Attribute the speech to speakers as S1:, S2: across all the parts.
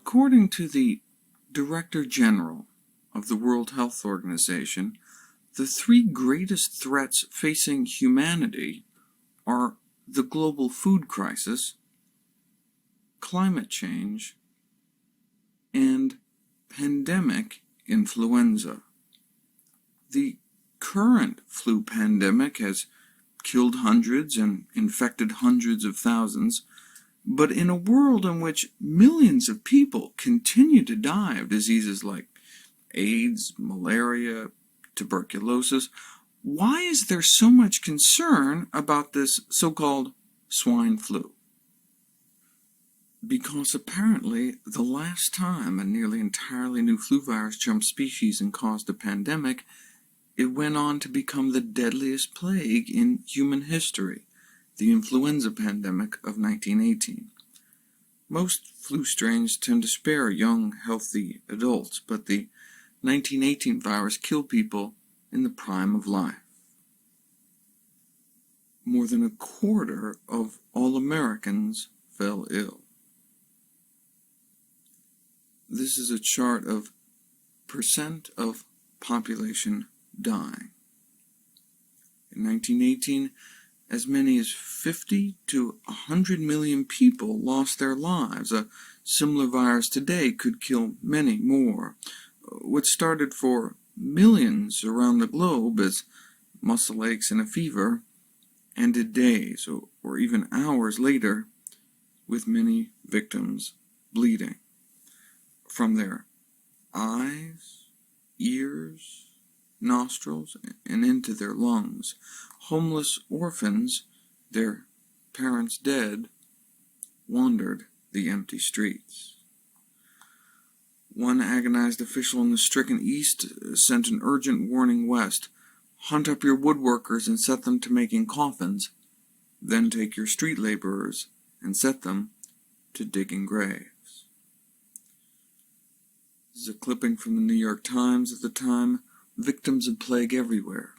S1: According to the Director General of the World Health Organization, the three greatest threats facing humanity are the global food crisis, climate change, and pandemic influenza. The current flu pandemic has killed hundreds and infected hundreds of thousands, but in a world in which millions of people continue to die of diseases like AIDS, malaria, tuberculosis, why is there so much concern about this so-called swine flu? Because apparently the last time a nearly entirely new flu virus jumped species and caused a pandemic, it went on to become the deadliest plague in human history, the influenza pandemic of 1918. Most flu strains tend to spare young, healthy adults, but the 1918 virus killed people in the prime of life. More than a quarter of all Americans fell ill. This is a chart of percent of population dying. In 1918, as many as 50 to 100 million people lost their lives. A similar virus today could kill many more. What started for millions around the globe as muscle aches and a fever ended days or even hours later with many victims bleeding from their eyes, ears, nostrils, and into their lungs. Homeless orphans, their parents dead, wandered the empty streets. One agonized official in the stricken East sent an urgent warning west: hunt up your woodworkers and set them to making coffins, then take your street laborers and set them to digging graves. This is a clipping from the New York Times at the time. Victims of plague everywhere,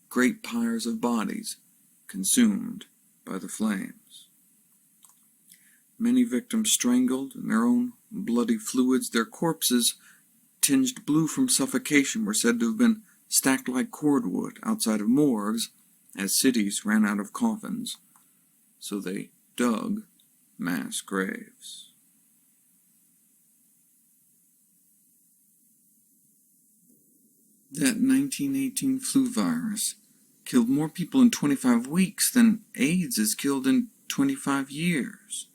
S1: great pyres of bodies consumed by the flames. Many victims strangled in their own bloody fluids. Their corpses, tinged blue from suffocation, were said to have been stacked like cordwood outside of morgues as cities ran out of coffins, so they dug mass graves. That 1918 flu virus killed more people in 25 weeks than AIDS has killed in 25 years.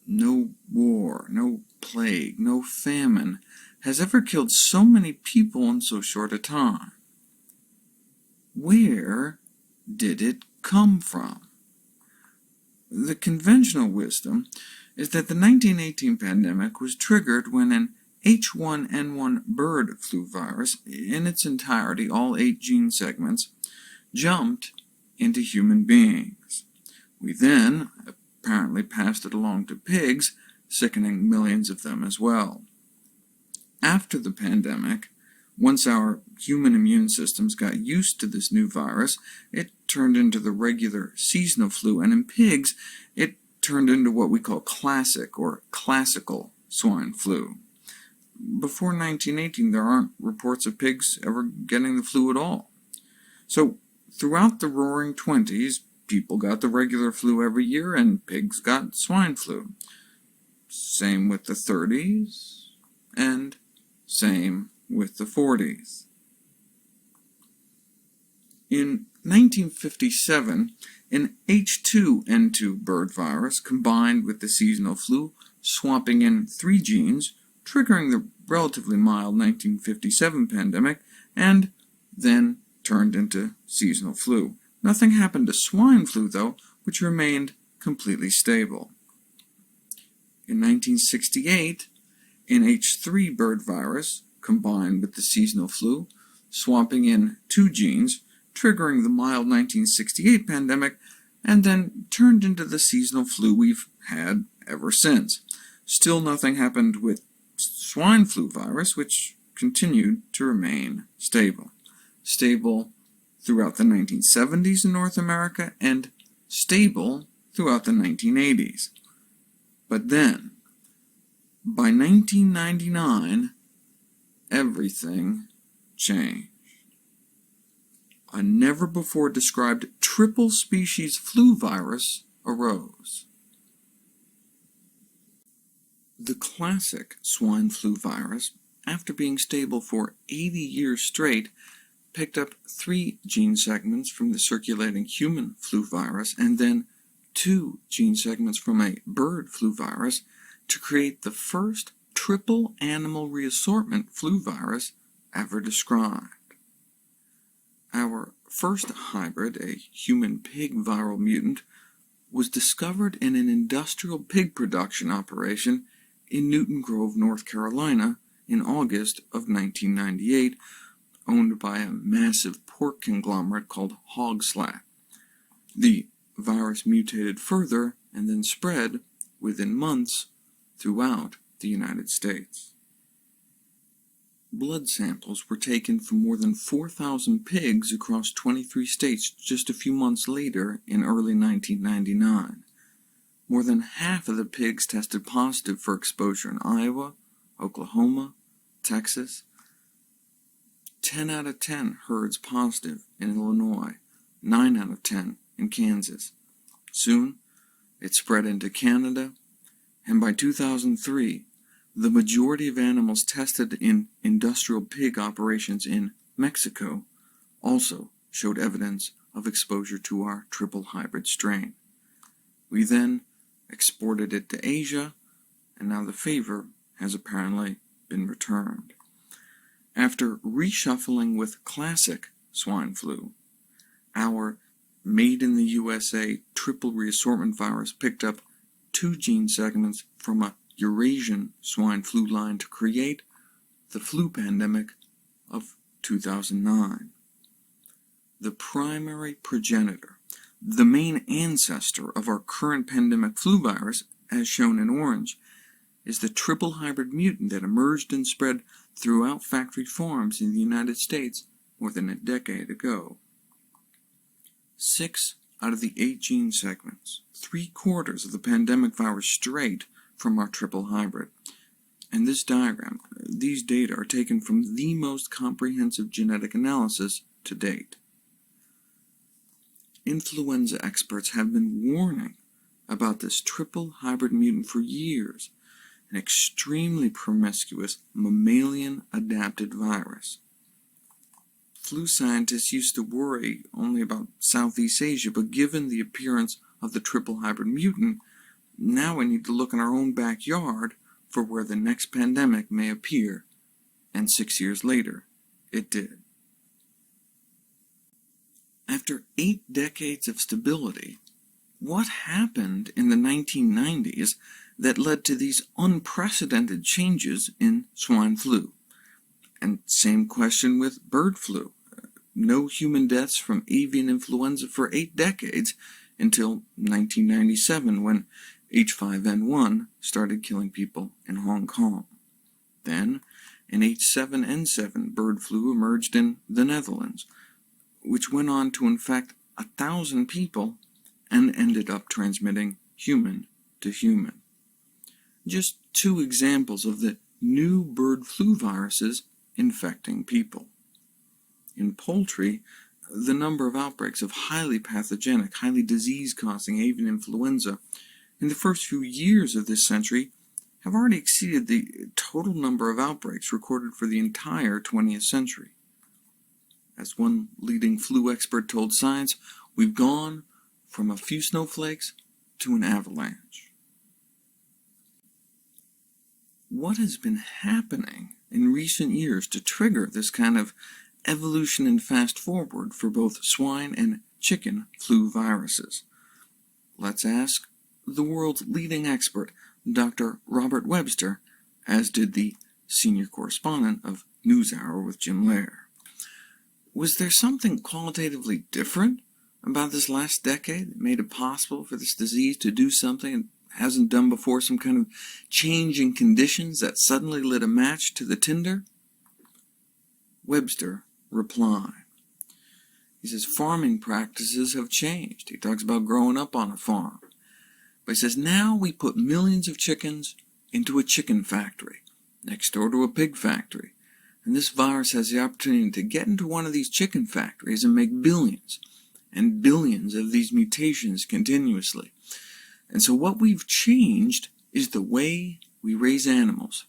S1: No war, no plague, no famine has ever killed so many people in so short a time. Where did it come from? The conventional wisdom is that the 1918 pandemic was triggered when an H1N1 bird flu virus, in its entirety, all 8 gene segments, jumped into human beings. We then apparently passed it along to pigs, sickening millions of them as well. After the pandemic, once our human immune systems got used to this new virus, it turned into the regular seasonal flu, and in pigs, it turned into what we call classic or classical swine flu. Before 1918, there aren't reports of pigs ever getting the flu at all. So, throughout the Roaring Twenties, people got the regular flu every year, and pigs got swine flu. Same with the 30s, and same with the 40s. In 1957, an H2N2 bird virus combined with the seasonal flu, swapping in 3 genes, triggering the relatively mild 1957 pandemic, and then turned into seasonal flu. Nothing happened to swine flu, though, which remained completely stable. In 1968, an H3 bird virus combined with the seasonal flu, swapping in 2 genes, triggering the mild 1968 pandemic, and then turned into the seasonal flu we've had ever since. Still nothing happened with swine flu virus, which continued to remain stable. Stable throughout the 1970s in North America, and stable throughout the 1980s. But then, By 1999, everything changed. A never-before-described triple-species flu virus arose. The classic swine flu virus, after being stable for 80 years straight, picked up 3 gene segments from the circulating human flu virus and then 2 gene segments from a bird flu virus to create the first triple animal reassortment flu virus ever described. Our first hybrid, a human-pig viral mutant, was discovered in an industrial pig production operation in Newton Grove, North Carolina, in August of 1998, owned by a massive pork conglomerate called Hogslat. The virus mutated further and then spread, within months, throughout the United States. Blood samples were taken from more than 4,000 pigs across 23 states just a few months later in early 1999. More than half of the pigs tested positive for exposure in Iowa, Oklahoma, Texas. 10 out of 10 herds positive in Illinois, 9 out of 10 in Kansas. Soon, it spread into Canada, and by 2003, the majority of animals tested in industrial pig operations in Mexico also showed evidence of exposure to our triple hybrid strain. We then exported it to Asia, and now the favor has apparently been returned. After reshuffling with classic swine flu, our made-in-the-USA triple reassortment virus picked up 2 gene segments from a Eurasian swine flu line to create the flu pandemic of 2009. The primary progenitor, the main ancestor of our current pandemic flu virus, as shown in orange, is the triple hybrid mutant that emerged and spread throughout factory farms in the United States more than a decade ago. 6 out of the 8 gene segments, 3/4 of the pandemic virus straight from our triple hybrid. And this diagram, these data are taken from the most comprehensive genetic analysis to date. Influenza experts have been warning about this triple hybrid mutant for years, an extremely promiscuous mammalian-adapted virus. Flu scientists used to worry only about Southeast Asia, but given the appearance of the triple hybrid mutant, now we need to look in our own backyard for where the next pandemic may appear, and 6 years later, it did. After 8 decades of stability, what happened in the 1990s that led to these unprecedented changes in swine flu? And same question with bird flu. No human deaths from avian influenza for 8 decades until 1997 when H5N1 started killing people in Hong Kong. Then, an H7N7 bird flu emerged in the Netherlands, which went on to infect 1,000 people and ended up transmitting human to human. Just 2 examples of the new bird flu viruses infecting people. In poultry, the number of outbreaks of highly pathogenic, highly disease-causing avian influenza in the first few years of this century have already exceeded the total number of outbreaks recorded for the entire 20th century. As one leading flu expert told Science, we've gone from a few snowflakes to an avalanche. What has been happening in recent years to trigger this kind of evolution and fast forward for both swine and chicken flu viruses? Let's ask the world's leading expert, Dr. Robert Webster, as did the senior correspondent of NewsHour with Jim Lair. Was there something qualitatively different about this last decade that made it possible for this disease to do something it hasn't done before, some kind of change in conditions that suddenly lit a match to the tinder? Webster replied. He says farming practices have changed. He talks about growing up on a farm. But he says now we put millions of chickens into a chicken factory, next door to a pig factory. And this virus has the opportunity to get into one of these chicken factories and make billions and billions of these mutations continuously. And so what we've changed is the way we raise animals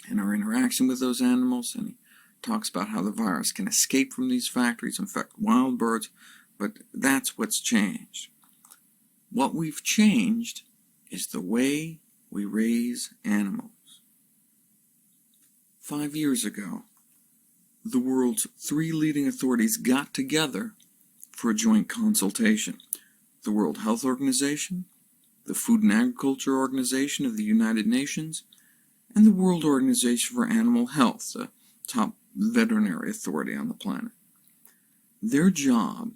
S1: and our interaction with those animals. And he talks about how the virus can escape from these factories, infect wild birds, but that's what's changed. What we've changed is the way we raise animals. 5 years ago, the world's 3 leading authorities got together for a joint consultation. The World Health Organization, the Food and Agriculture Organization of the United Nations, and the World Organization for Animal Health, the top veterinary authority on the planet. Their job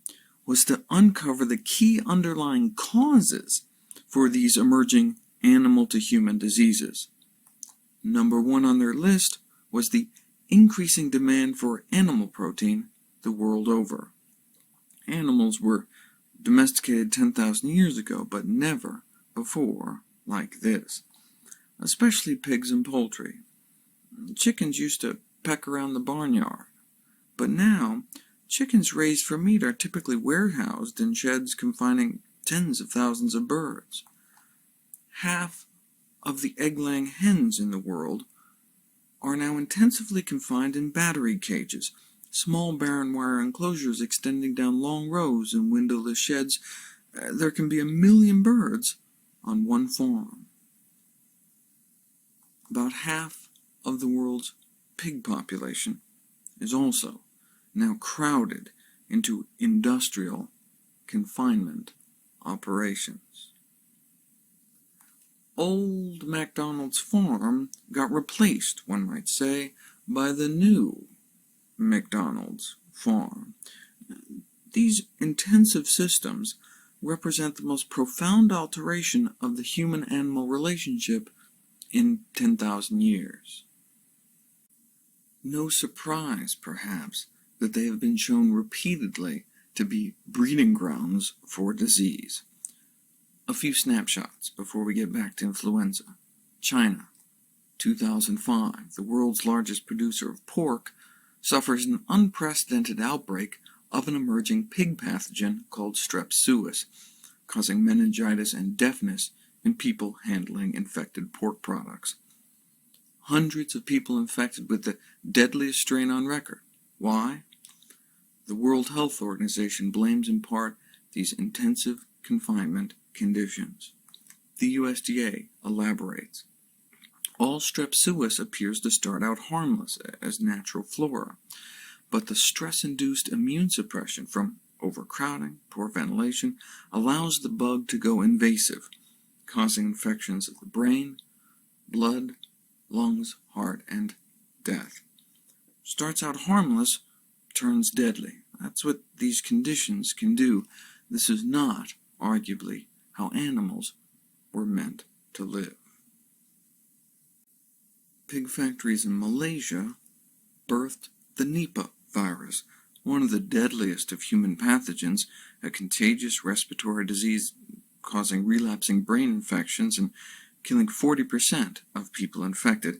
S1: was to uncover the key underlying causes for these emerging animal-to-human diseases. Number 1 on their list was the increasing demand for animal protein the world over. Animals were domesticated 10,000 years ago, but never before like this, especially pigs and poultry. Chickens used to peck around the barnyard, but now chickens raised for meat are typically warehoused in sheds confining tens of thousands of birds. Half of the egg-laying hens in the world are now intensively confined in battery cages, small barren wire enclosures extending down long rows in windowless sheds. There can be 1 million birds on one farm. About half of the world's pig population is also now crowded into industrial confinement operations. Old MacDonald's farm got replaced, one might say, by the new McDonald's farm. These intensive systems represent the most profound alteration of the human-animal relationship in 10,000 years. No surprise, perhaps, that they have been shown repeatedly to be breeding grounds for disease. A few snapshots before we get back to influenza. China, 2005, the world's largest producer of pork, suffers an unprecedented outbreak of an emerging pig pathogen called strep suis, causing meningitis and deafness in people handling infected pork products. Hundreds of people infected with the deadliest strain on record. Why? The World Health Organization blames in part these intensive confinement conditions. The USDA elaborates. All strep suis appears to start out harmless as natural flora, but the stress-induced immune suppression from overcrowding, poor ventilation, allows the bug to go invasive, causing infections of the brain, blood, lungs, heart, and death. Starts out harmless, turns deadly. That's what these conditions can do. This is not, arguably, how animals were meant to live. Pig factories in Malaysia birthed the Nipah virus, one of the deadliest of human pathogens, a contagious respiratory disease causing relapsing brain infections and killing 40% of people infected,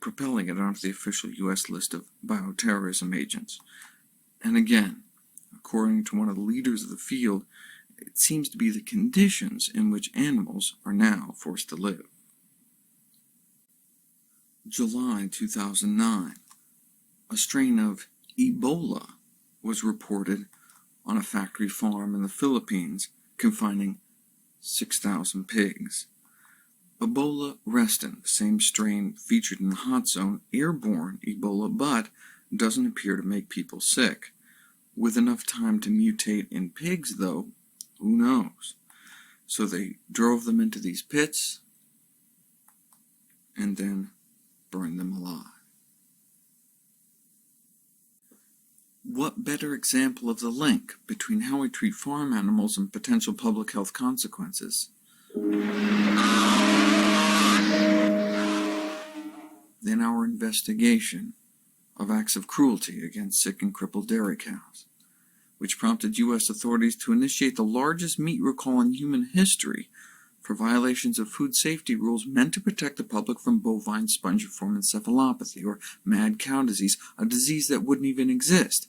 S1: propelling it onto the official U.S. list of bioterrorism agents. And again, according to one of the leaders of the field, it seems to be the conditions in which animals are now forced to live. July 2009, a strain of Ebola was reported on a factory farm in the Philippines, confining 6,000 pigs. Ebola restin, the same strain featured in the hot zone, airborne Ebola, but doesn't appear to make people sick. With enough time to mutate in pigs, though, who knows? So they drove them into these pits and then burned them alive. What better example of the link between how we treat farm animals and potential public health consequences than our investigation of acts of cruelty against sick and crippled dairy cows, which prompted U.S. authorities to initiate the largest meat recall in human history for violations of food safety rules meant to protect the public from bovine spongiform encephalopathy, or mad cow disease, a disease that wouldn't even exist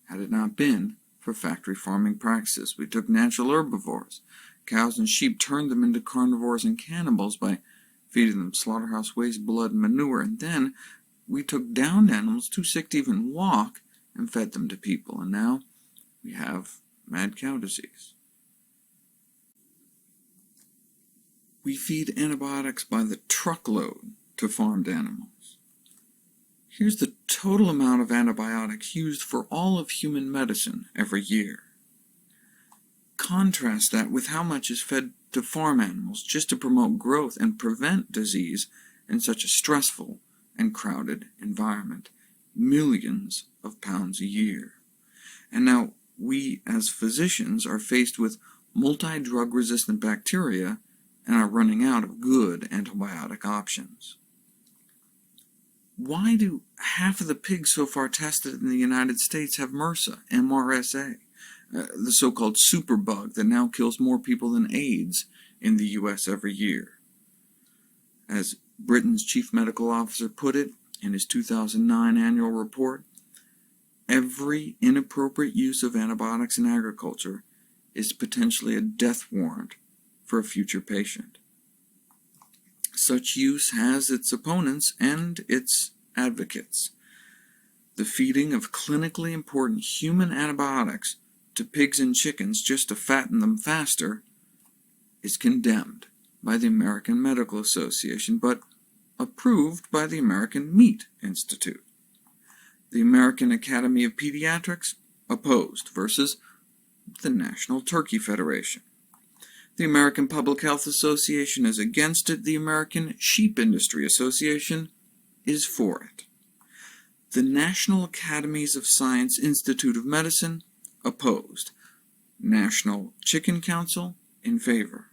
S1: had it not been for factory farming practices. We took natural herbivores, cows and sheep, turned them into carnivores and cannibals by feeding them slaughterhouse waste, blood, and manure, and then we took downed animals too sick to even walk and fed them to people, and now we have mad cow disease. We feed antibiotics by the truckload to farmed animals. Here's the total amount of antibiotics used for all of human medicine every year. Contrast that with how much is fed to farm animals just to promote growth and prevent disease in such a stressful and crowded environment. Millions of pounds a year. And now we as physicians are faced with multi-drug resistant bacteria and are running out of good antibiotic options. Why do half of the pigs so far tested in the United States have MRSA, MRSA, the so-called superbug that now kills more people than AIDS in the U.S. every year? As Britain's chief medical officer put it in his 2009 annual report, every inappropriate use of antibiotics in agriculture is potentially a death warrant for a future patient. Such use has its opponents and its advocates. The feeding of clinically important human antibiotics to pigs and chickens just to fatten them faster is condemned by the American Medical Association, but approved by the American Meat Institute. The American Academy of Pediatrics opposed versus the National Turkey Federation. The American Public Health Association is against it. The American Sheep Industry Association is for it. The National Academies of Science Institute of Medicine opposed. National Chicken Council in favor.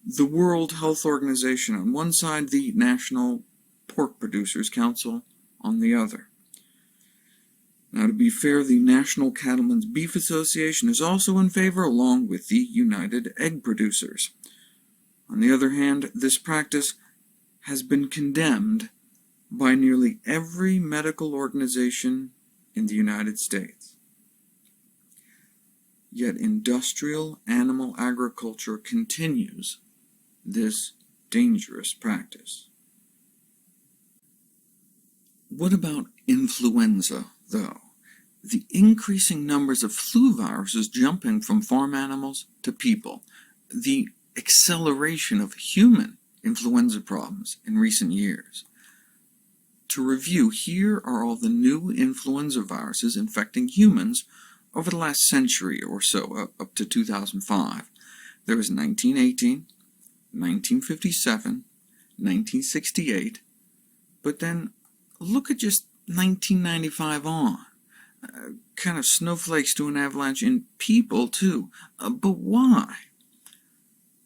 S1: The World Health Organization on one side, the National Pork Producers Council on the other. Now, to be fair, the National Cattlemen's Beef Association is also in favor, along with the United Egg Producers. On the other hand, this practice has been condemned by nearly every medical organization in the United States. Yet industrial animal agriculture continues this dangerous practice. What about influenza, though? The increasing numbers of flu viruses jumping from farm animals to people, the acceleration of human influenza problems in recent years. To review, here are all the new influenza viruses infecting humans over the last century or so, up to 2005. There was 1918, 1957, 1968, but then look at just 1995 on. Kind of snowflakes to an avalanche in people, too. But why?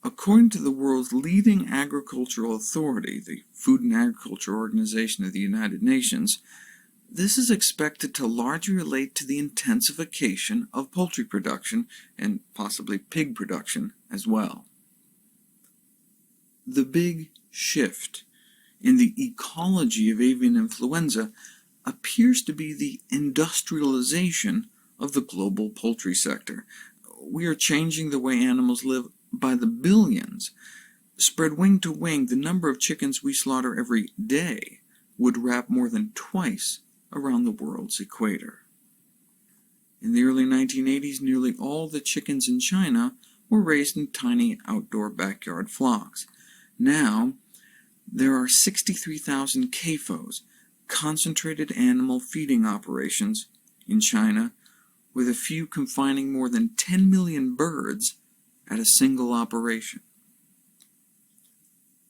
S1: According to the world's leading agricultural authority, the Food and Agriculture Organization of the United Nations, this is expected to largely relate to the intensification of poultry production and possibly pig production as well. The big shift in the ecology of avian influenza appears to be the industrialization of the global poultry sector. We are changing the way animals live by the billions. Spread wing to wing, the number of chickens we slaughter every day would wrap more than twice around the world's equator. In the early 1980s, nearly all the chickens in China were raised in tiny outdoor backyard flocks. Now, there are 63,000 CAFOs, concentrated animal feeding operations, in China, with a few confining more than 10 million birds at a single operation.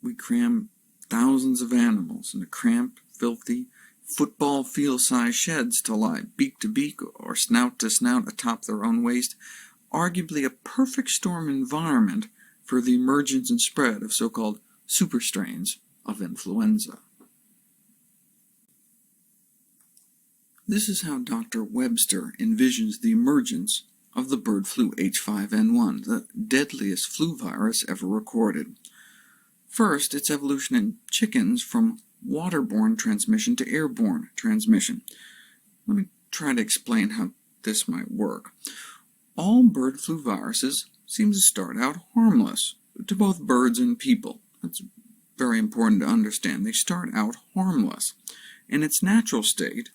S1: We cram thousands of animals into cramped, filthy, football field-sized sheds to lie beak to beak or snout to snout atop their own waist, arguably a perfect storm environment for the emergence and spread of so-called super strains of influenza. This is how Dr. Webster envisions the emergence of the bird flu H5N1, the deadliest flu virus ever recorded. First, its evolution in chickens from waterborne transmission to airborne transmission. Let me try to explain how this might work. All bird flu viruses seem to start out harmless to both birds and people. That's very important to understand. They start out harmless. In its natural state,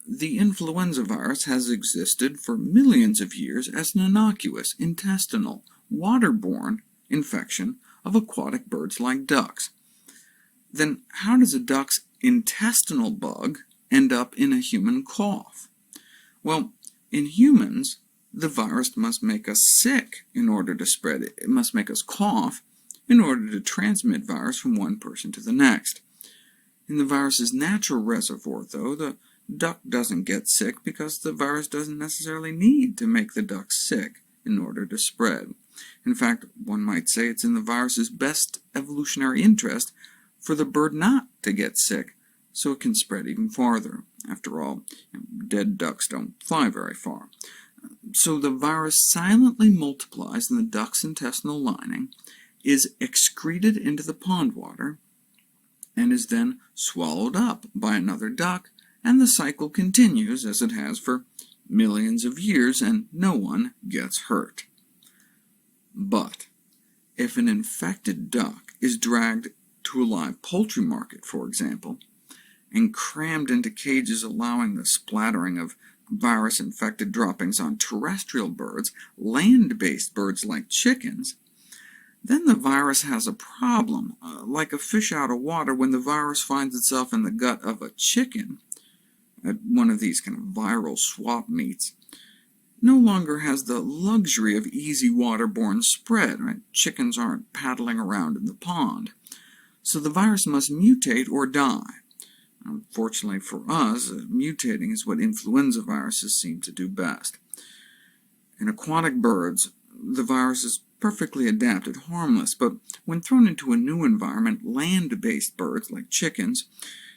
S1: the influenza virus has existed for millions of years as an innocuous, intestinal, waterborne infection of aquatic birds like ducks. Then how does a duck's intestinal bug end up in a human cough? Well, in humans, the virus must make us sick in order to spread it. It must make us cough in order to transmit virus from one person to the next. In the virus's natural reservoir, though, the duck doesn't get sick because the virus doesn't necessarily need to make the duck sick in order to spread. In fact, one might say it's in the virus's best evolutionary interest for the bird not to get sick, so it can spread even farther. After all, dead ducks don't fly very far. So the virus silently multiplies in the duck's intestinal lining, is excreted into the pond water, and is then swallowed up by another duck, and the cycle continues as it has for millions of years, and no one gets hurt. But if an infected duck is dragged to a live poultry market, for example, and crammed into cages allowing the splattering of virus-infected droppings on terrestrial birds, land-based birds like chickens, then the virus has a problem. Like a fish out of water, when the virus finds itself in the gut of a chicken, at one of these kind of viral swap meets, no longer has the luxury of easy waterborne spread. Right? Chickens aren't paddling around in the pond. So the virus must mutate or die. Unfortunately for us, mutating is what influenza viruses seem to do best. In aquatic birds, the virus is perfectly adapted, harmless, but when thrown into a new environment, land-based birds like chickens,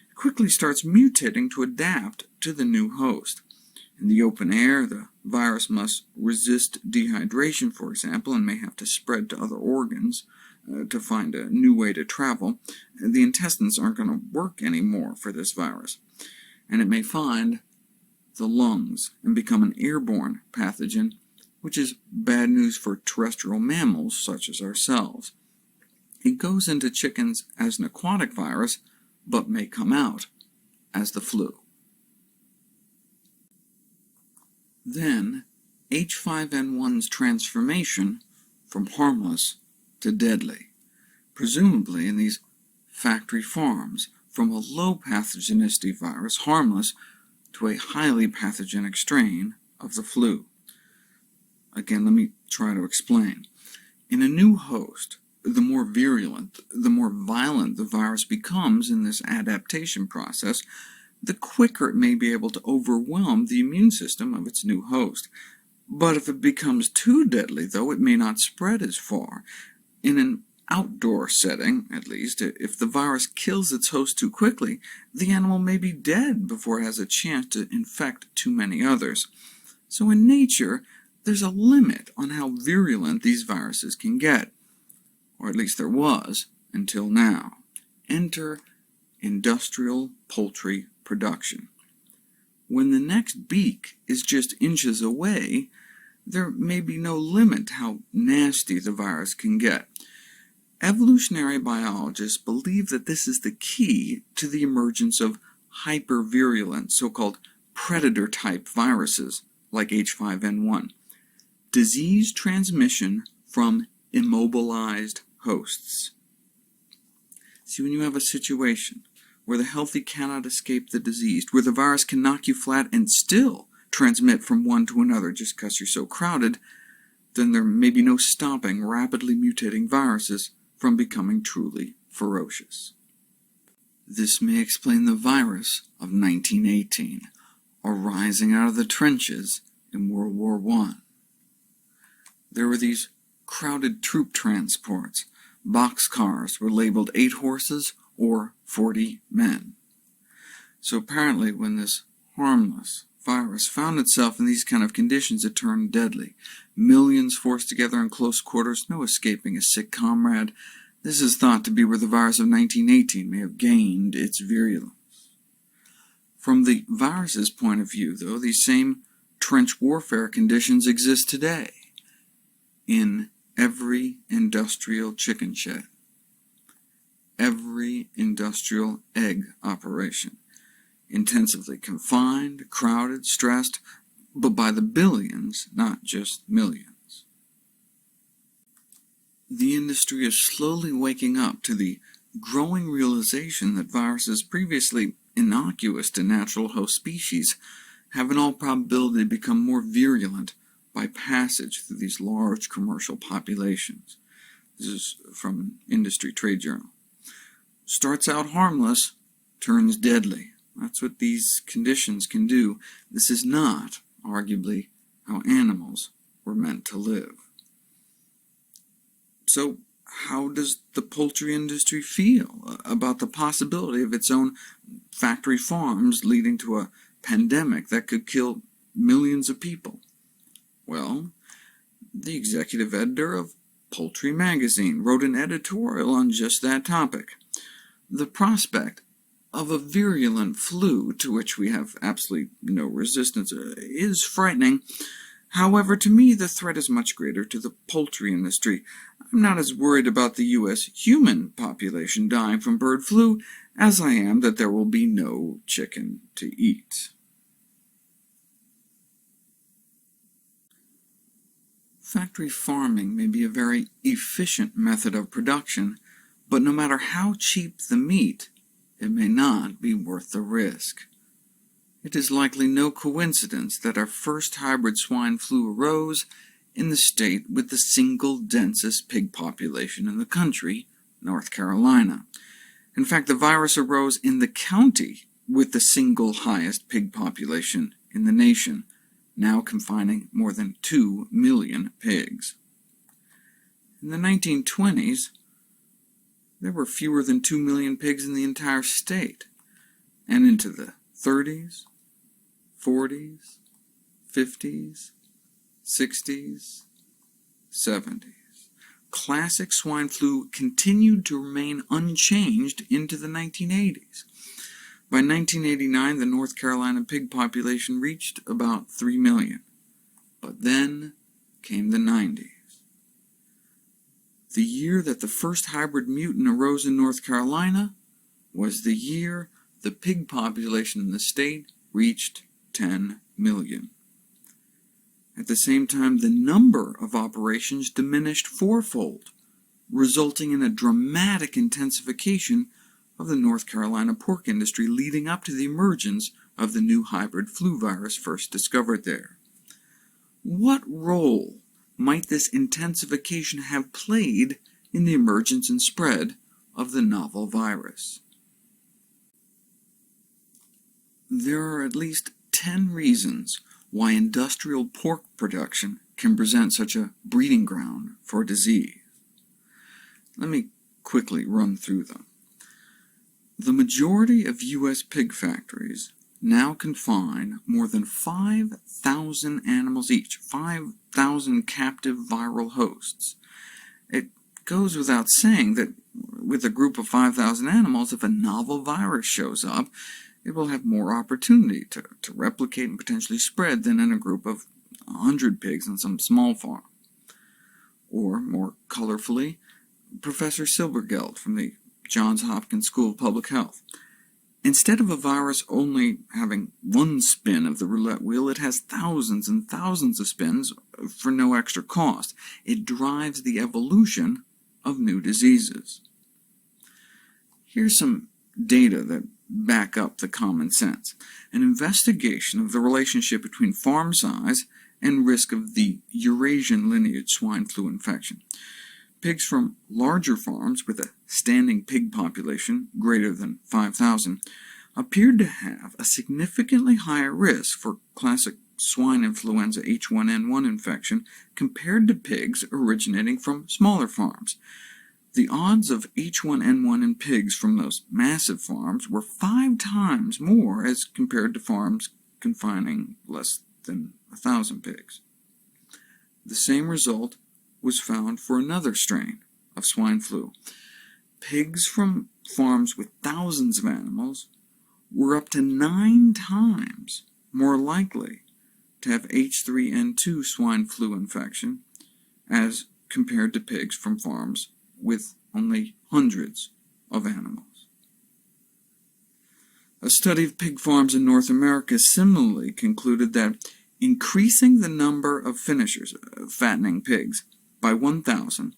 S1: it quickly starts mutating to adapt to the new host. In the open air, the virus must resist dehydration, for example, and may have to spread to other organs to find a new way to travel. The intestines aren't going to work anymore for this virus, and it may find the lungs and become an airborne pathogen, which is bad news for terrestrial mammals such as ourselves. It goes into chickens as an aquatic virus, but may come out as the flu. Then, H5N1's transformation from harmless to deadly, presumably in these factory farms, from a low pathogenicity virus, harmless, to a highly pathogenic strain of the flu. Again, let me try to explain. In a new host, the more virulent, the more violent the virus becomes in this adaptation process, the quicker it may be able to overwhelm the immune system of its new host. But if it becomes too deadly, though, it may not spread as far. In an outdoor setting, at least, if the virus kills its host too quickly, the animal may be dead before it has a chance to infect too many others. So in nature, there's a limit on how virulent these viruses can get, or at least there was until now. Enter industrial poultry production. When the next beak is just inches away, there may be no limit to how nasty the virus can get. Evolutionary biologists believe that this is the key to the emergence of hypervirulent, so-called predator-type viruses like H5N1. Disease transmission from immobilized hosts. See, when you have a situation where the healthy cannot escape the diseased, where the virus can knock you flat and still transmit from one to another just because you're so crowded, then there may be no stopping rapidly mutating viruses from becoming truly ferocious. This may explain the virus of 1918, arising out of the trenches in World War I. There were these crowded troop transports. Boxcars were labeled 8 horses or 40 men. So apparently when this harmless virus found itself in these kind of conditions, it turned deadly. Millions forced together in close quarters, no escaping a sick comrade. This is thought to be where the virus of 1918 may have gained its virulence. From the virus's point of view, though, these same trench warfare conditions exist today in every industrial chicken shed, every industrial egg operation. Intensively confined, crowded, stressed, but by the billions, not just millions. The industry is slowly waking up to the growing realization that viruses previously innocuous to natural host species have in all probability become more virulent by passage through these large commercial populations. This is from an industry trade journal. Starts out harmless, turns deadly. That's what these conditions can do. This is not, arguably, how animals were meant to live. So, how does the poultry industry feel about the possibility of its own factory farms leading to a pandemic that could kill millions of people? Well, the executive editor of Poultry Magazine wrote an editorial on just that topic. The prospect of a virulent flu to which we have absolutely no resistance is frightening. However, to me, the threat is much greater to the poultry industry. I'm not as worried about the U.S. human population dying from bird flu as I am that there will be no chicken to eat. Factory farming may be a very efficient method of production, but no matter how cheap the meat, it may not be worth the risk. It is likely no coincidence that our first hybrid swine flu arose in the state with the single densest pig population in the country, North Carolina. In fact, the virus arose in the county with the single highest pig population in the nation, now confining more than 2 million pigs. In the 1920s, there were fewer than 2 million pigs in the entire state, and into the 30s, 40s, 50s, 60s, 70s. Classic swine flu continued to remain unchanged into the 1980s. By 1989, the North Carolina pig population reached about 3 million. But then came the 90s. The year that the first hybrid mutant arose in North Carolina was the year the pig population in the state reached 10 million. At the same time, the number of operations diminished fourfold, resulting in a dramatic intensification of the North Carolina pork industry leading up to the emergence of the new hybrid flu virus first discovered there. What role might this intensification have played in the emergence and spread of the novel virus? There are at least 10 reasons why industrial pork production can present such a breeding ground for disease. Let me quickly run through them. The majority of U.S. pig factories now confine more than 5,000 animals each, 5,000 captive viral hosts. It goes without saying that with a group of 5,000 animals, if a novel virus shows up, it will have more opportunity to replicate and potentially spread than in a group of 100 pigs on some small farm. Or, more colorfully, Professor Silbergeld from the Johns Hopkins School of Public Health. Instead of a virus only having one spin of the roulette wheel, it has thousands and thousands of spins for no extra cost. It drives the evolution of new diseases. Here's some data that back up the common sense. An investigation of the relationship between farm size and risk of the Eurasian lineage swine flu infection. Pigs from larger farms with a standing pig population greater than 5,000 appeared to have a significantly higher risk for classic swine influenza H1N1 infection compared to pigs originating from smaller farms. The odds of H1N1 in pigs from those massive farms were 5 times more as compared to farms confining less than 1,000 pigs. The same result was found for another strain of swine flu. Pigs from farms with thousands of animals were up to 9 times more likely to have H3N2 swine flu infection as compared to pigs from farms with only hundreds of animals. A study of pig farms in North America similarly concluded that increasing the number of finishers, fattening pigs, by 1,000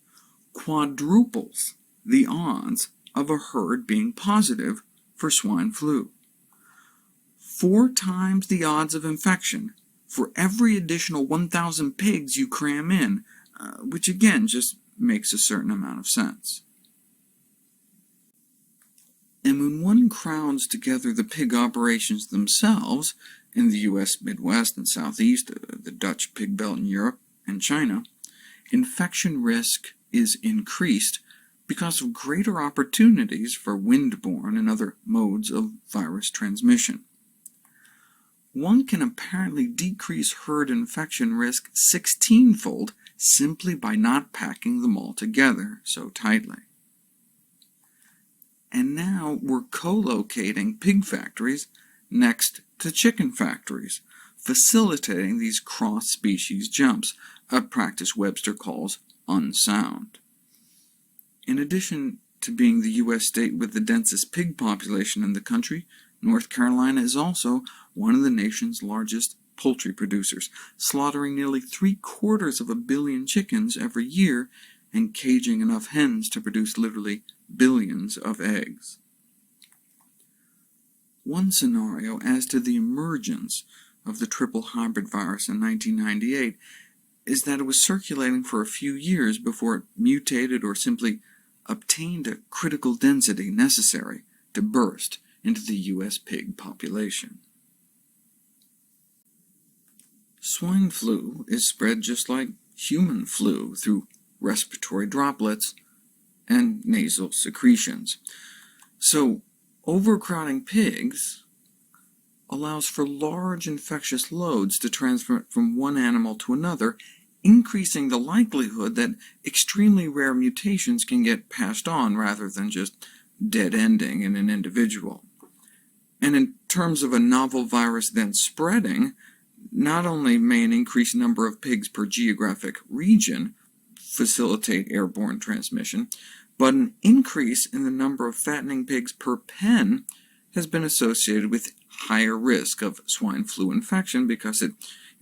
S1: quadruples the odds of a herd being positive for swine flu. 4 times the odds of infection for every additional 1,000 pigs you cram in, which again just makes a certain amount of sense. And when one crowds together the pig operations themselves in the U.S. Midwest and Southeast, the Dutch pig belt in Europe, and China, infection risk is increased because of greater opportunities for wind-borne and other modes of virus transmission. One can apparently decrease herd infection risk 16-fold simply by not packing them all together so tightly. And now we're co-locating pig factories next to chicken factories, facilitating these cross-species jumps, a practice Webster calls unsound. In addition to being the U.S. state with the densest pig population in the country, North Carolina is also one of the nation's largest poultry producers, slaughtering nearly 750 million chickens every year and caging enough hens to produce literally billions of eggs. One scenario as to the emergence of the triple hybrid virus in 1998 is that it was circulating for a few years before it mutated or simply obtained a critical density necessary to burst into the U.S. pig population. Swine flu is spread just like human flu through respiratory droplets and nasal secretions. So, overcrowding pigs allows for large infectious loads to transfer from one animal to another, increasing the likelihood that extremely rare mutations can get passed on rather than just dead-ending in an individual. And in terms of a novel virus then spreading, not only may an increased number of pigs per geographic region facilitate airborne transmission, but an increase in the number of fattening pigs per pen has been associated with higher risk of swine flu infection because it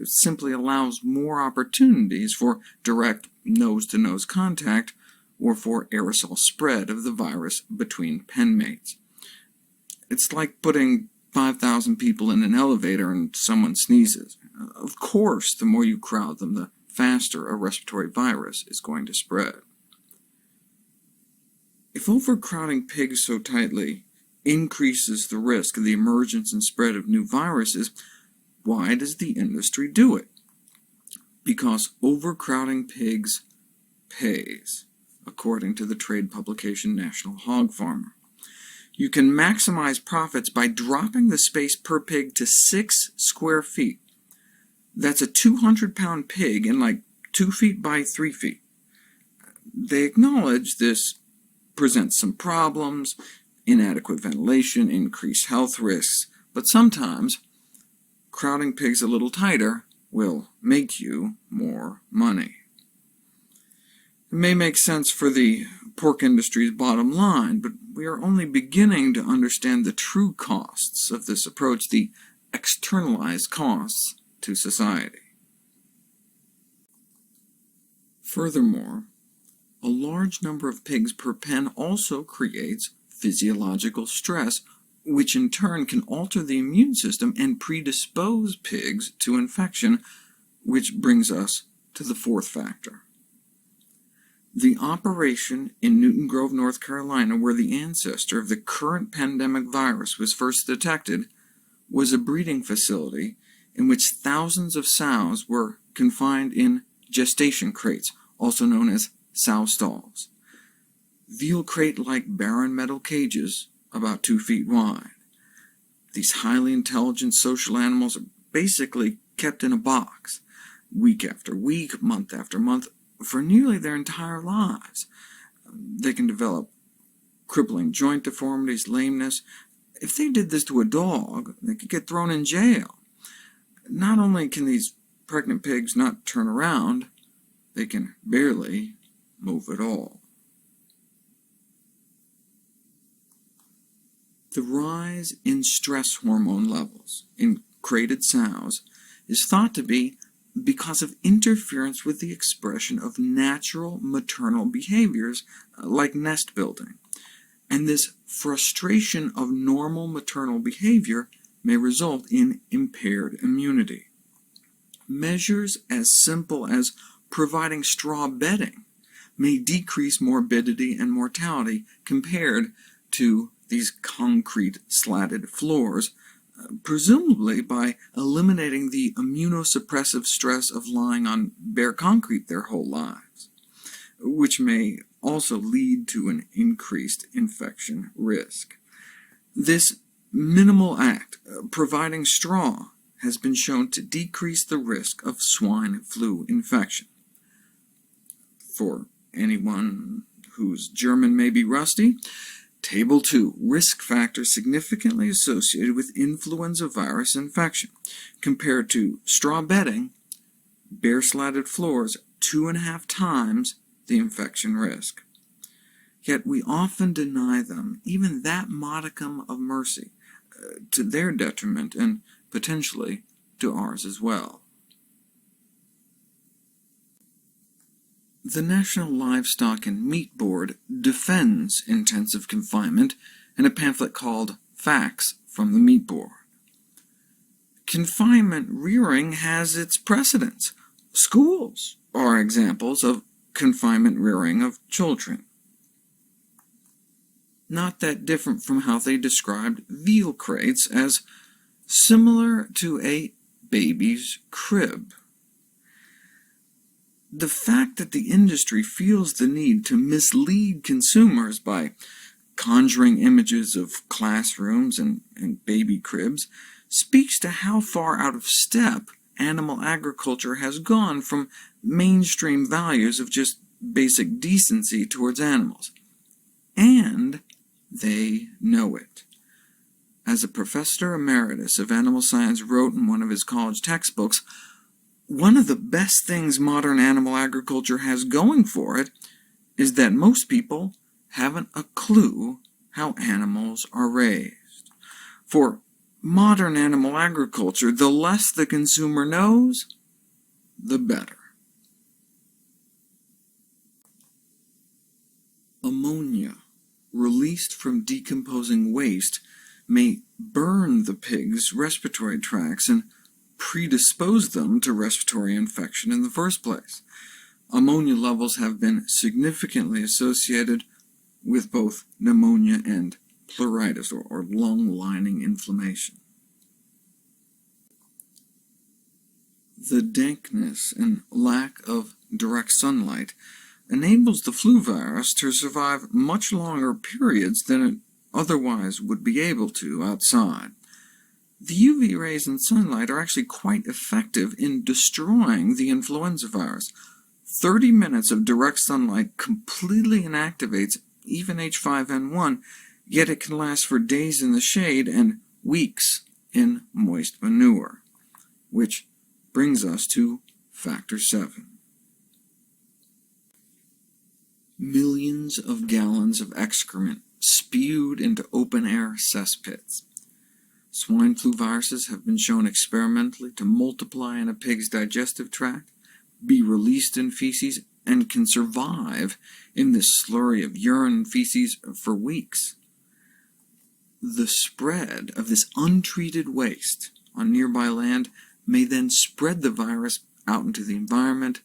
S1: simply allows more opportunities for direct nose-to-nose contact or for aerosol spread of the virus between pen mates. It's like putting 5,000 people in an elevator and someone sneezes. Of course, the more you crowd them, the faster a respiratory virus is going to spread. If overcrowding pigs so tightly increases the risk of the emergence and spread of new viruses, why does the industry do it? Because overcrowding pigs pays, according to the trade publication National Hog Farmer. You can maximize profits by dropping the space per pig to 6 square feet. That's a 200-pound pig in like 2 feet by 3 feet. They acknowledge this presents some problems, inadequate ventilation, increased health risks, but sometimes crowding pigs a little tighter will make you more money. It may make sense for the pork industry's bottom line, but we are only beginning to understand the true costs of this approach, the externalized costs to society. Furthermore, a large number of pigs per pen also creates physiological stress, which in turn can alter the immune system and predispose pigs to infection, which brings us to the fourth factor. The operation in Newton Grove, North Carolina, where the ancestor of the current pandemic virus was first detected, was a breeding facility in which thousands of sows were confined in gestation crates, also known as sow stalls. Veal crate-like barren metal cages about 2 feet wide. These highly intelligent social animals are basically kept in a box, week after week, month after month, for nearly their entire lives. They can develop crippling joint deformities, lameness. If they did this to a dog, they could get thrown in jail. Not only can these pregnant pigs not turn around, they can barely move at all. The rise in stress hormone levels in crated sows is thought to be because of interference with the expression of natural maternal behaviors like nest building. And this frustration of normal maternal behavior may result in impaired immunity. Measures as simple as providing straw bedding may decrease morbidity and mortality compared to these concrete slatted floors, presumably by eliminating the immunosuppressive stress of lying on bare concrete their whole lives, which may also lead to an increased infection risk. This minimal act, providing straw, has been shown to decrease the risk of swine flu infection. For anyone whose German may be rusty, Table 2, risk factors significantly associated with influenza virus infection. Compared to straw bedding, bare slatted floors 2.5 times the infection risk. Yet we often deny them even that modicum of mercy, to their detriment and potentially to ours as well. The National Livestock and Meat Board defends intensive confinement in a pamphlet called Facts from the Meat Board. Confinement rearing has its precedents. Schools are examples of confinement rearing of children. Not that different from how they described veal crates as similar to a baby's crib. The fact that the industry feels the need to mislead consumers by conjuring images of classrooms and baby cribs speaks to how far out of step animal agriculture has gone from mainstream values of just basic decency towards animals. And they know it. As a professor emeritus of animal science wrote in one of his college textbooks, one of the best things modern animal agriculture has going for it is that most people haven't a clue how animals are raised. For modern animal agriculture, the less the consumer knows, the better. Ammonia, released from decomposing waste, may burn the pig's respiratory tracts and predispose them to respiratory infection in the first place. Ammonia levels have been significantly associated with both pneumonia and pleuritis, or lung lining inflammation. The dankness and lack of direct sunlight enables the flu virus to survive much longer periods than it otherwise would be able to outside. The UV rays and sunlight are actually quite effective in destroying the influenza virus. 30 minutes of direct sunlight completely inactivates even H5N1, yet it can last for days in the shade and weeks in moist manure. Which brings us to Factor 7. Millions of gallons of excrement spewed into open-air cesspits. Swine flu viruses have been shown experimentally to multiply in a pig's digestive tract, be released in feces, and can survive in this slurry of urine and feces for weeks. The spread of this untreated waste on nearby land may then spread the virus out into the environment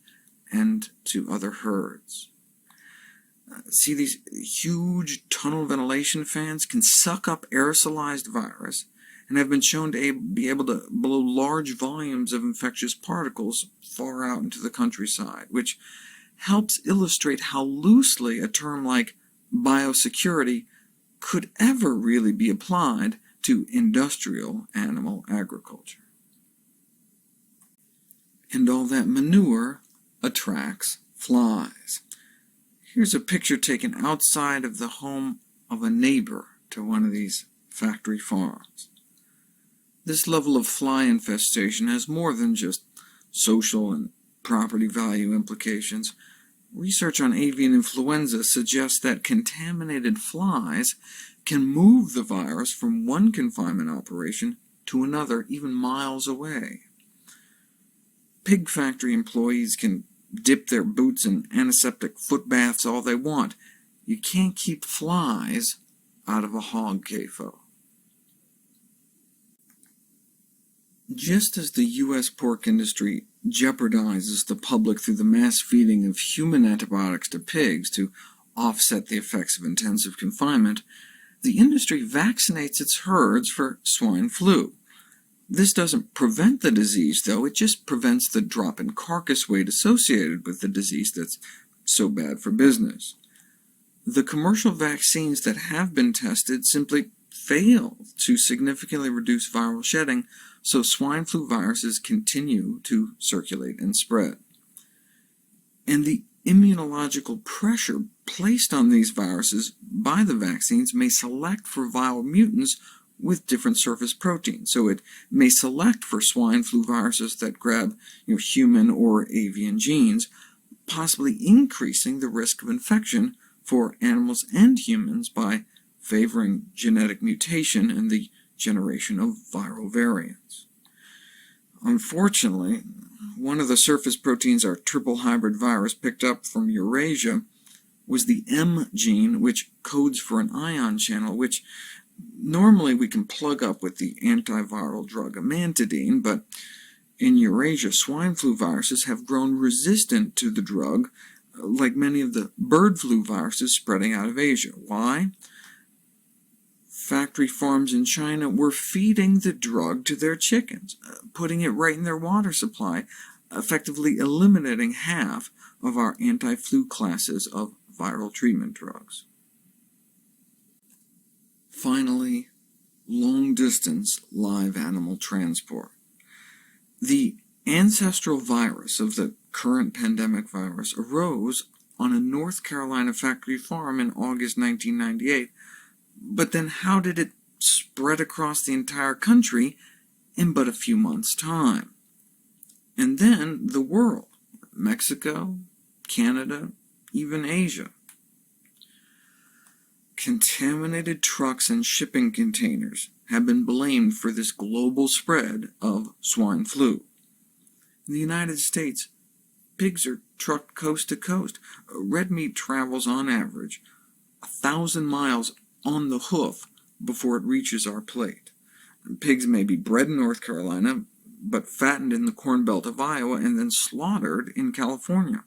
S1: and to other herds. See, these huge tunnel ventilation fans can suck up aerosolized virus and have been shown to be able to blow large volumes of infectious particles far out into the countryside, which helps illustrate how loosely a term like biosecurity could ever really be applied to industrial animal agriculture. And all that manure attracts flies. Here's a picture taken outside of the home of a neighbor to one of these factory farms. This level of fly infestation has more than just social and property value implications. Research on avian influenza suggests that contaminated flies can move the virus from one confinement operation to another, even miles away. Pig factory employees can dip their boots in antiseptic foot baths all they want. You can't keep flies out of a hog CAFO. Just as the U.S. pork industry jeopardizes the public through the mass feeding of human antibiotics to pigs to offset the effects of intensive confinement, the industry vaccinates its herds for swine flu. This doesn't prevent the disease, though. It just prevents the drop in carcass weight associated with the disease that's so bad for business. The commercial vaccines that have been tested simply fail to significantly reduce viral shedding, so swine flu viruses continue to circulate and spread. And the immunological pressure placed on these viruses by the vaccines may select for viral mutants with different surface proteins. So it may select for swine flu viruses that grab human or avian genes, possibly increasing the risk of infection for animals and humans by favoring genetic mutation and the generation of viral variants. Unfortunately, one of the surface proteins our triple hybrid virus picked up from Eurasia was the M gene, which codes for an ion channel, which normally we can plug up with the antiviral drug amantadine, but in Eurasia, swine flu viruses have grown resistant to the drug, like many of the bird flu viruses spreading out of Asia. Why? Factory farms in China were feeding the drug to their chickens, putting it right in their water supply, effectively eliminating half of our anti-flu classes of viral treatment drugs. Finally, long-distance live animal transport. The ancestral virus of the current pandemic virus arose on a North Carolina factory farm in August 1998, but then how did it spread across the entire country in but a few months' time? And then the world, Mexico, Canada, even Asia. Contaminated trucks and shipping containers have been blamed for this global spread of swine flu. In the United States, pigs are trucked coast to coast. Red meat travels on average 1,000 miles on the hoof before it reaches our plate. Pigs may be bred in North Carolina, but fattened in the Corn Belt of Iowa and then slaughtered in California.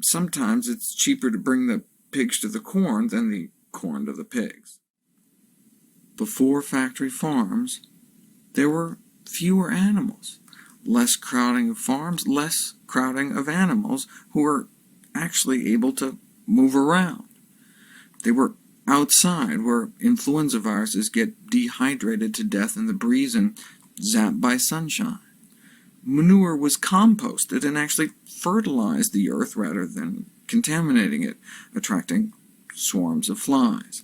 S1: Sometimes it's cheaper to bring the pigs to the corn than the corn to the pigs. Before factory farms, there were fewer animals, less crowding of farms, less crowding of animals who were actually able to move around. They were outside, where influenza viruses get dehydrated to death in the breeze and zapped by sunshine. Manure was composted and actually fertilized the earth rather than contaminating it, attracting swarms of flies.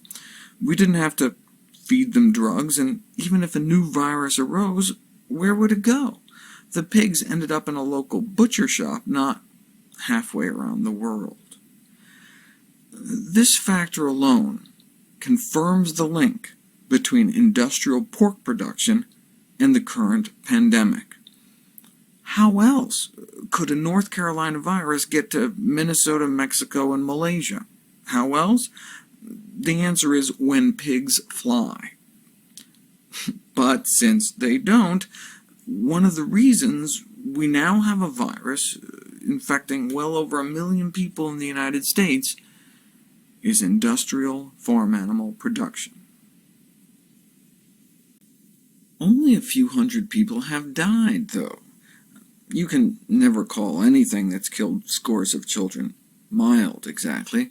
S1: We didn't have to feed them drugs, and even if a new virus arose, where would it go? The pigs ended up in a local butcher shop, not halfway around the world. This factor alone confirms the link between industrial pork production and the current pandemic. How else could a North Carolina virus get to Minnesota, Mexico, and Malaysia? How else? The answer is when pigs fly. But since they don't, one of the reasons we now have a virus infecting well over 1 million people in the United States is industrial farm animal production. Only a few hundred people have died, though. You can never call anything that's killed scores of children mild, exactly.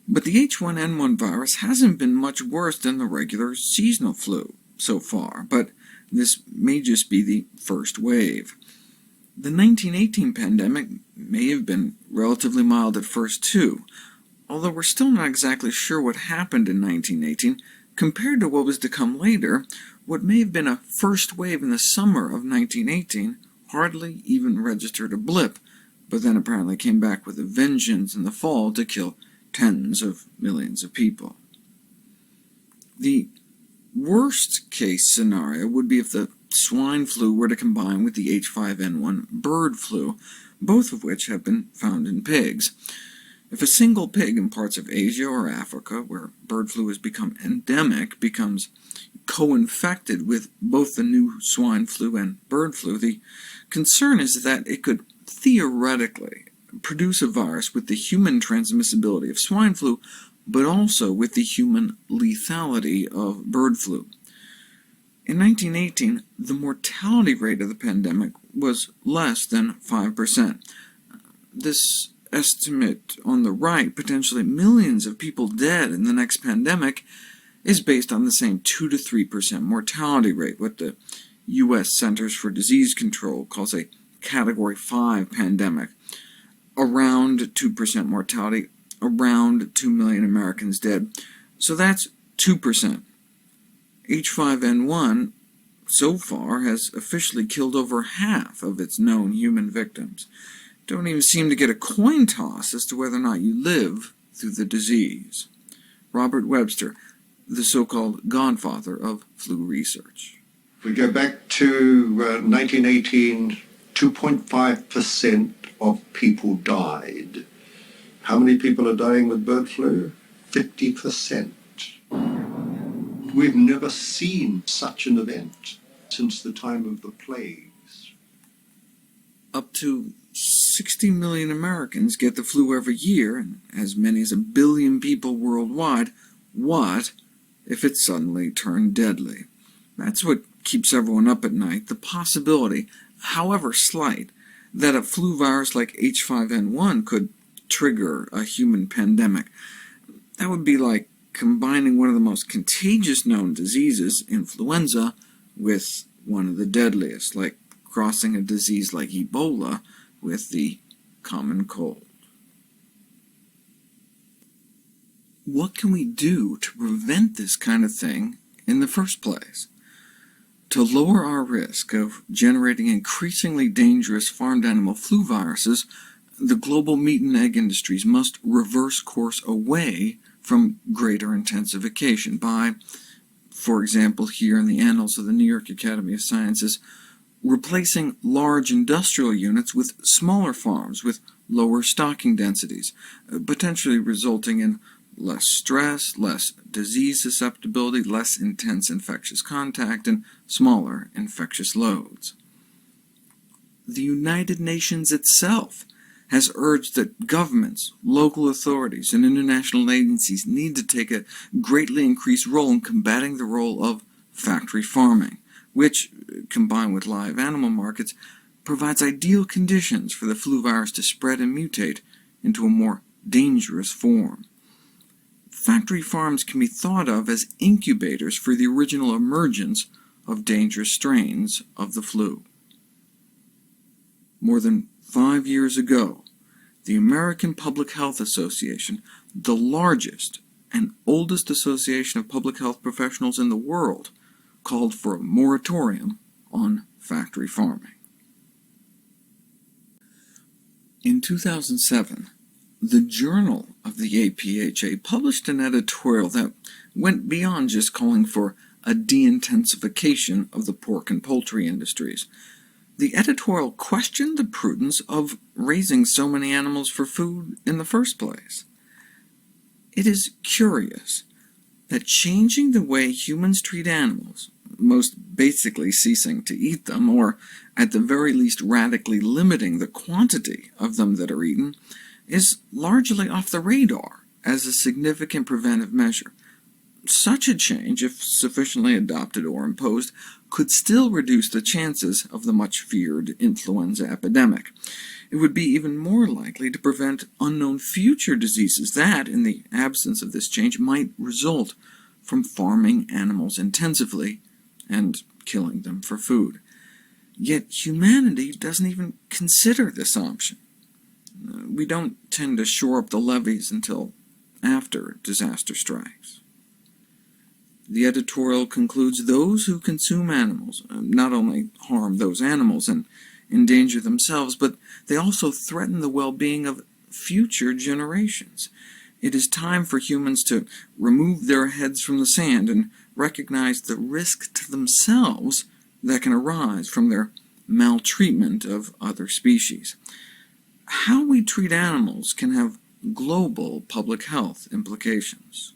S1: But the H1N1 virus hasn't been much worse than the regular seasonal flu. so far, but this may just be the first wave. The 1918 pandemic may have been relatively mild at first too, although we're still not exactly sure what happened in 1918 compared to what was to come later. What may have been a first wave in the summer of 1918 hardly even registered a blip, but then apparently came back with a vengeance in the fall to kill tens of millions of people. The worst case scenario would be if the swine flu were to combine with the H5N1 bird flu, both of which have been found in pigs. If a single pig in parts of Asia or Africa, where bird flu has become endemic, becomes co-infected with both the new swine flu and bird flu, the concern is that it could theoretically produce a virus with the human transmissibility of swine flu, but also with the human lethality of bird flu. In 1918, the mortality rate of the pandemic was less than 5%. This estimate on the right, potentially millions of people dead in the next pandemic, is based on the same 2 to 3% mortality rate, what the U.S. Centers for Disease Control calls a Category 5 pandemic. Around 2% mortality, around 2 million Americans dead. So that's 2%. H5N1 so far has officially killed over half of its known human victims. Don't even seem to get a coin toss as to whether or not you live through the disease. Robert Webster, the so-called godfather of flu research.
S2: If we go back to 1918, 2.5% of people died. How many people are dying with bird flu? 50%. We've never seen such an event since the time of the plagues.
S1: Up to 60 million Americans get the flu every year, and as many as 1 billion people worldwide. What if it suddenly turned deadly? That's what keeps everyone up at night, the possibility, however slight, that a flu virus like H5N1 could trigger a human pandemic. That would be like combining one of the most contagious known diseases, influenza, with one of the deadliest, like crossing a disease like Ebola with the common cold. What can we do to prevent this kind of thing in the first place? To lower our risk of generating increasingly dangerous farmed animal flu viruses, the global meat and egg industries must reverse course away from greater intensification by, for example, here in the Annals of the New York Academy of Sciences, replacing large industrial units with smaller farms with lower stocking densities, potentially resulting in less stress, less disease susceptibility, less intense infectious contact, and smaller infectious loads. The United Nations itself has urged that governments, local authorities, and international agencies need to take a greatly increased role in combating the role of factory farming, which, combined with live animal markets, provides ideal conditions for the flu virus to spread and mutate into a more dangerous form. Factory farms can be thought of as incubators for the original emergence of dangerous strains of the flu. More than 5 years ago, the American Public Health Association, the largest and oldest association of public health professionals in the world, called for a moratorium on factory farming. In 2007, the Journal of the APHA published an editorial that went beyond just calling for a de-intensification of the pork and poultry industries. The editorial questioned the prudence of raising so many animals for food in the first place. It is curious that changing the way humans treat animals, most basically ceasing to eat them, or at the very least radically limiting the quantity of them that are eaten, is largely off the radar as a significant preventive measure. Such a change, if sufficiently adopted or imposed, could still reduce the chances of the much-feared influenza epidemic. It would be even more likely to prevent unknown future diseases that, in the absence of this change, might result from farming animals intensively and killing them for food. Yet humanity doesn't even consider this option. We don't tend to shore up the levees until after disaster strikes. The editorial concludes those who consume animals not only harm those animals and endanger themselves, but they also threaten the well-being of future generations. It is time for humans to remove their heads from the sand and recognize the risk to themselves that can arise from their maltreatment of other species. How we treat animals can have global public health implications.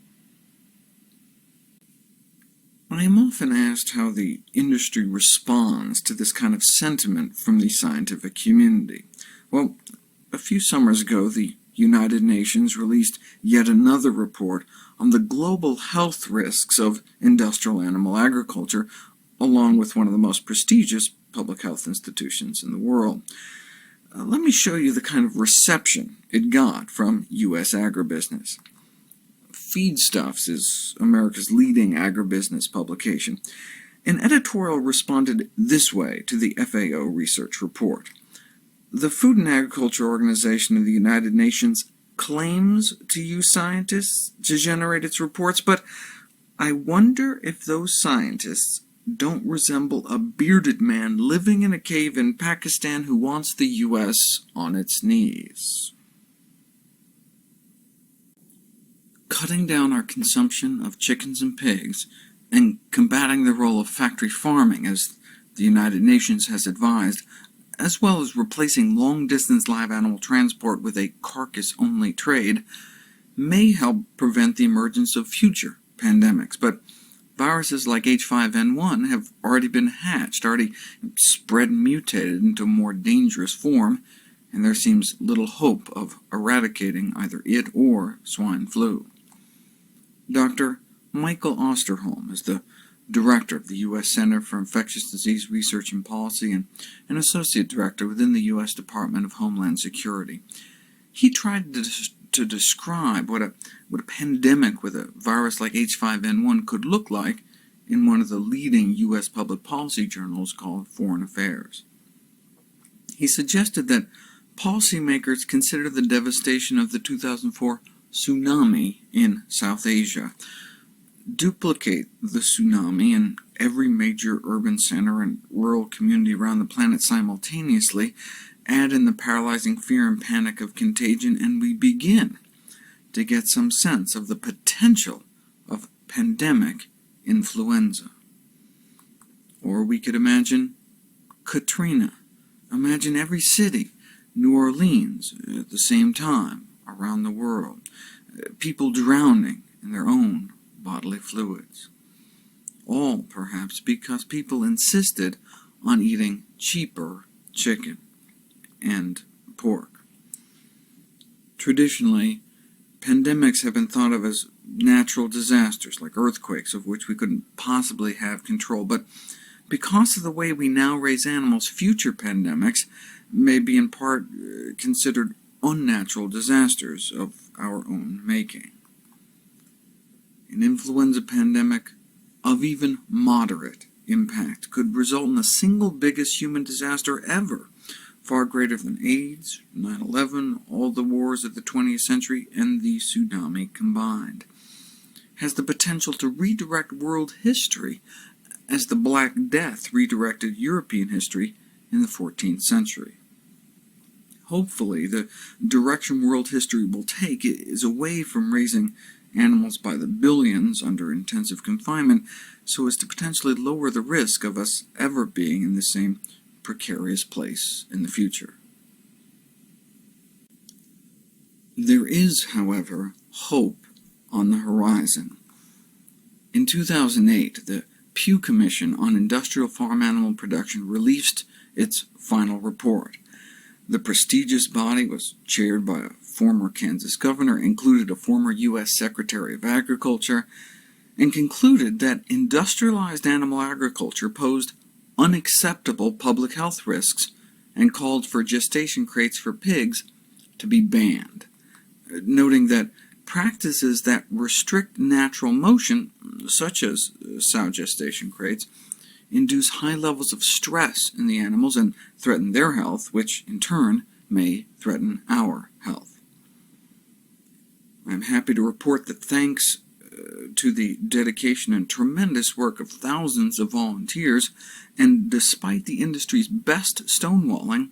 S1: I am often asked how the industry responds to this kind of sentiment from the scientific community. Well, a few summers ago, the United Nations released yet another report on the global health risks of industrial animal agriculture, along with one of the most prestigious public health institutions in the world. Let me show you the kind of reception it got from U.S. agribusiness. Feedstuffs is America's leading agribusiness publication. An editorial responded this way to the FAO research report. The Food and Agriculture Organization of the United Nations claims to use scientists to generate its reports, but I wonder if those scientists don't resemble a bearded man living in a cave in Pakistan who wants the U.S. on its knees. Cutting down our consumption of chickens and pigs, and combating the role of factory farming, as the United Nations has advised, as well as replacing long-distance live animal transport with a carcass-only trade, may help prevent the emergence of future pandemics. But viruses like H5N1 have already been hatched, already spread and mutated into a more dangerous form, and there seems little hope of eradicating either it or swine flu. Dr. Michael Osterholm is the director of the U.S. Center for Infectious Disease Research and Policy and an associate director within the U.S. Department of Homeland Security. He tried to describe what a pandemic with a virus like H5N1 could look like in one of the leading U.S. public policy journals called Foreign Affairs. He suggested that policymakers consider the devastation of the 2004 tsunami in South Asia, duplicate the tsunami in every major urban center and rural community around the planet simultaneously, add in the paralyzing fear and panic of contagion, and we begin to get some sense of the potential of pandemic influenza. Or we could imagine Katrina. Imagine every city, New Orleans, at the same time around the world. People drowning in their own bodily fluids. All, perhaps, because people insisted on eating cheaper chicken and pork. Traditionally, pandemics have been thought of as natural disasters, like earthquakes, of which we couldn't possibly have control. But because of the way we now raise animals, future pandemics may be in part considered unnatural disasters of our own making. An influenza pandemic of even moderate impact could result in the single biggest human disaster ever, far greater than AIDS, 9/11, all the wars of the 20th century, and the tsunami combined. Has the potential to redirect world history as the Black Death redirected European history in the 14th century. Hopefully, the direction world history will take is away from raising animals by the billions under intensive confinement so as to potentially lower the risk of us ever being in the same precarious place in the future. There is, however, hope on the horizon. In 2008, the Pew Commission on Industrial Farm Animal Production released its final report. The prestigious body was chaired by a former Kansas governor, included a former U.S. Secretary of Agriculture, and concluded that industrialized animal agriculture posed unacceptable public health risks and called for gestation crates for pigs to be banned, noting that practices that restrict natural motion, such as sow gestation crates, induce high levels of stress in the animals and threaten their health, which in turn may threaten our health. I'm happy to report that thanks to the dedication and tremendous work of thousands of volunteers, and despite the industry's best stonewalling,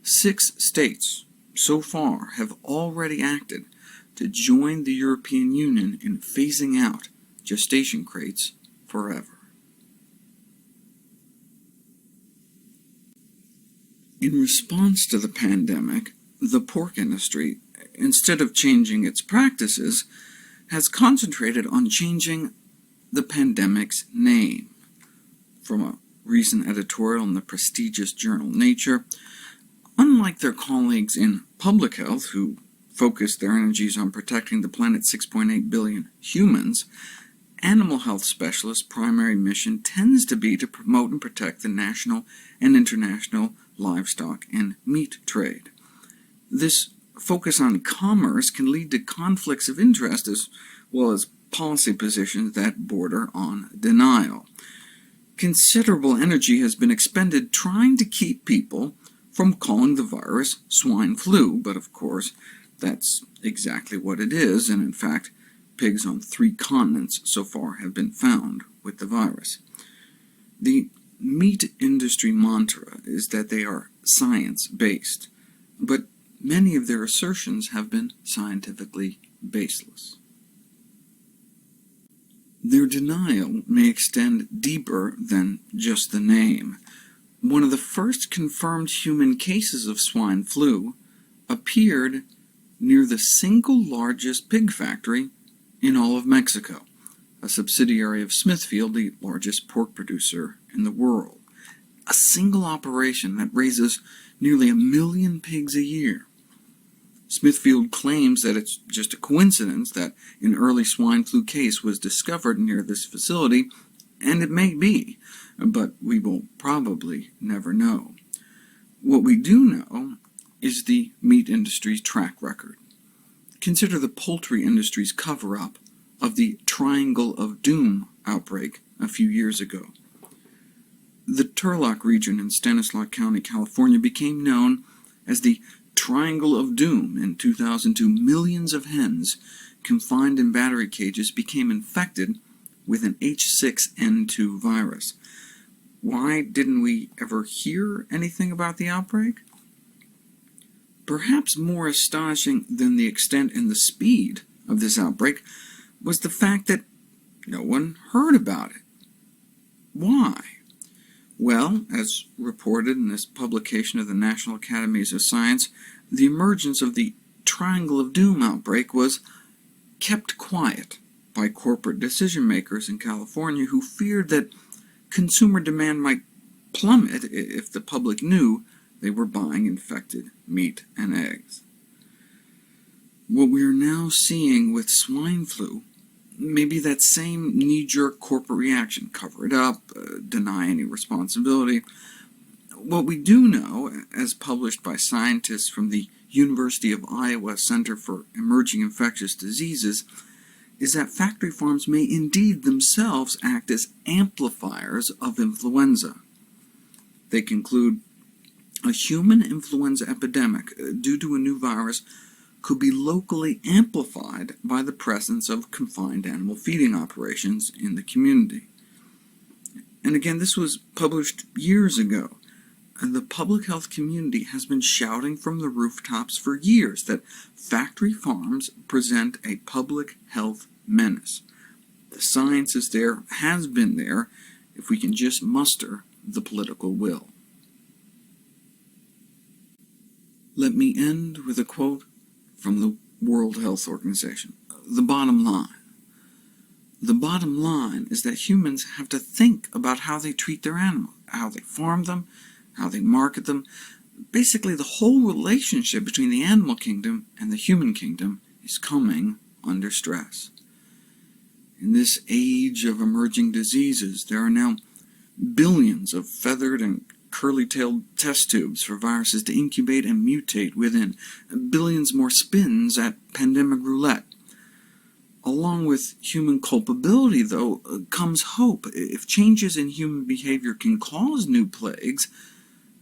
S1: 6 states so far have already acted to join the European Union in phasing out gestation crates forever. In response to the pandemic, the pork industry, instead of changing its practices, has concentrated on changing the pandemic's name. From a recent editorial in the prestigious journal Nature, unlike their colleagues in public health, who focused their energies on protecting the planet's 6.8 billion humans, animal health specialists' primary mission tends to be to promote and protect the national and international livestock and meat trade. This focus on commerce can lead to conflicts of interest as well as policy positions that border on denial. Considerable energy has been expended trying to keep people from calling the virus swine flu, but of course that's exactly what it is, and in fact pigs on 3 continents so far have been found with the virus. The meat industry mantra is that they are science-based, but many of their assertions have been scientifically baseless. Their denial may extend deeper than just the name. One of the first confirmed human cases of swine flu appeared near the single largest pig factory in all of Mexico, a subsidiary of Smithfield, the largest pork producer in the world. A single operation that raises nearly 1 million pigs a year. Smithfield claims that it's just a coincidence that an early swine flu case was discovered near this facility, and it may be, but we will probably never know. What we do know is the meat industry's track record. Consider the poultry industry's cover-up of the Triangle of Doom outbreak a few years ago. The Turlock region in Stanislaus County, California became known as the Triangle of Doom. In 2002, millions of hens confined in battery cages became infected with an H6N2 virus. Why didn't we ever hear anything about the outbreak? Perhaps more astonishing than the extent and the speed of this outbreak was the fact that no one heard about it. Why? Well, as reported in this publication of the National Academies of Science, the emergence of the Triangle of Doom outbreak was kept quiet by corporate decision-makers in California who feared that consumer demand might plummet if the public knew they were buying infected meat and eggs. What we are now seeing with swine flu may be that same knee-jerk corporate reaction, cover it up, deny any responsibility. What we do know, as published by scientists from the University of Iowa Center for Emerging Infectious Diseases, is that factory farms may indeed themselves act as amplifiers of influenza. They conclude a human influenza epidemic due to a new virus could be locally amplified by the presence of confined animal feeding operations in the community. And again, this was published years ago, and the public health community has been shouting from the rooftops for years that factory farms present a public health menace. The science is there, has been there, if we can just muster the political will. Let me end with a quote from the World Health Organization. The bottom line. The bottom line is that humans have to think about how they treat their animals, how they farm them, how they market them. Basically, the whole relationship between the animal kingdom and the human kingdom is coming under stress. In this age of emerging diseases, there are now billions of feathered and curly-tailed test tubes for viruses to incubate and mutate within, billions more spins at pandemic roulette. Along with human culpability, though, comes hope. If changes in human behavior can cause new plagues,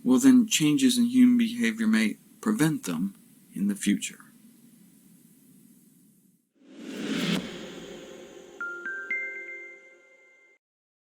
S1: well then changes in human behavior may prevent them in the future.